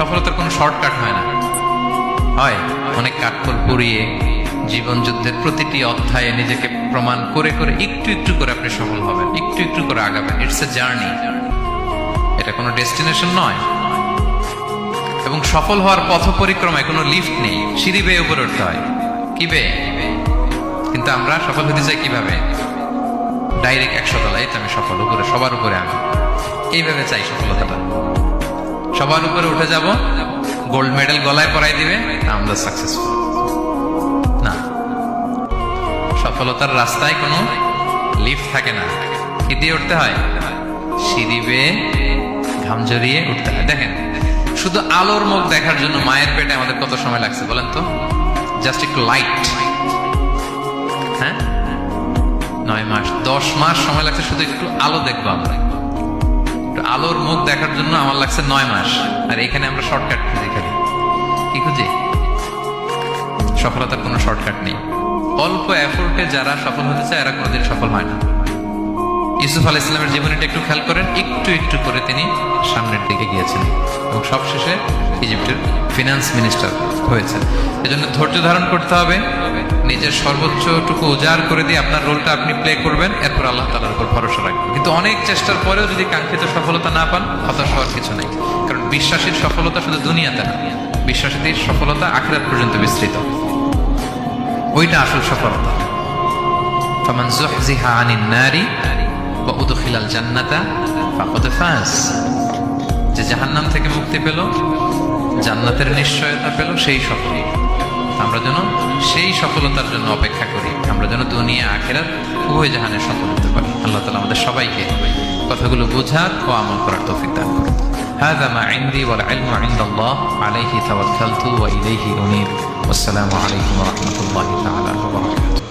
সফলতার কোনো শর্টকাট হয় না, হয় অনেক কাঠখড় পুড়িয়ে জীবন যুদ্ধের প্রতিটি অধ্যায়ে নিজেকে প্রমাণ করে করে একটু একটু করে আপনি সফল হবেন, একটু একটু করে আগাবেন। ইটস এ জার্নি, এটা কোনো ডেস্টিনেশন নয়। এবং সফল হওয়ার পথ পরিক্রমায় কোনো লিফট নেই, সিঁড়ি বেয়ে উপরে উঠতে হয়। কি বেয়ে? কিন্তু আমরা সফল হতে চাই কিভাবে? ডাইরেক্ট 100 তলায় তো আমি সফল, উপরে সবার উপরে আমি, এইভাবে চাই সফলতাটা। সবার উপরে উঠে যাব, গোল্ড মেডেল গলায় পরাই দিবে, আমরা সাকসেসফুল না। সফলতার রাস্তায় কোনো লিফট থাকে না। কি দিয়ে উঠতে হয়? সিঁড়ি বেয়ে ঘাম জড়িয়ে উঠতে হয়। দেখেন, শুধু আলোর মুখ দেখার জন্য মায়ের পেটে আমাদের কত সময় লাগছে বলেন তো? জাস্ট একটু লাইট, হ্যাঁ, 9 মাস 10 মাস সময় লাগছে শুধু একটু আলো দেখবো আমরা। একটু আলোর মুখ দেখার জন্য আমার লাগছে 9 মাস। আর এখানে আমরা শর্টকাট খুঁজি, খালি কি খুঁজি? সফলতার কোনো শর্টকাট নেই। অল্প এফোর্টে যারা সফল হতে চায় এরা কোনোদিন সফল হয় না। ইউসুফ আলাইহিস সালামের জীবনীটা একটু খেয়াল করেন, একটু একটু করে তিনি সামনের দিকে গিয়েছেন এবং সবশেষে ইজিপ্টের ফিনান্স মিনিস্টার হয়েছেন। এজন্য ধৈর্য ধারণ করতে হবে, নিজের সর্বোচ্চটুকু উজাড় করে দিয়ে আপনার রোলটা আপনি প্লে করবেন, এরপর আল্লাহ তাআলার উপর ভরসা রাখবেন। কিন্তু অনেক চেষ্টার পরেও যদি কাঙ্ক্ষিত সফলতা না পান, হতাশ হওয়ার কিছু নেই। কারণ বিশ্বাসীর সফলতা শুধু দুনিয়াতে না, বিশ্বাসীদের সফলতা আখিরাত পর্যন্ত বিস্তৃত। ওইটা আসল সফলতা। ফামান যুহজিহা আনিন নারি ওয়া উদখিলাল জান্নাতা ফাকাদ ফাজ। যে জাহান্নাম থেকে মুক্তি পেল, জান্নাতের নিশ্চয়তা পেল, সেই সফল। আমরা যেন সেই সফলতার জন্য অপেক্ষা করি, আমরা যেন দুনিয়া আখিরাত উভয় জাহানে সফল হতে পারি। আল্লাহ তাআলা আমাদের সবাইকে কথাগুলো বোঝার ও আমল করার তৌফিক দান করুন। হাযা মা ইনদি ওয়াল ইলমু ইনদাল্লাহ আলাইহি তাওয়াক্কালতু ওয়া ইলাইহি উনীব। ওয়াসসালামু আলাইকুম ওয়া রাহমাতুল্লাহি তাআলা ওয়া বারাকাতুহু।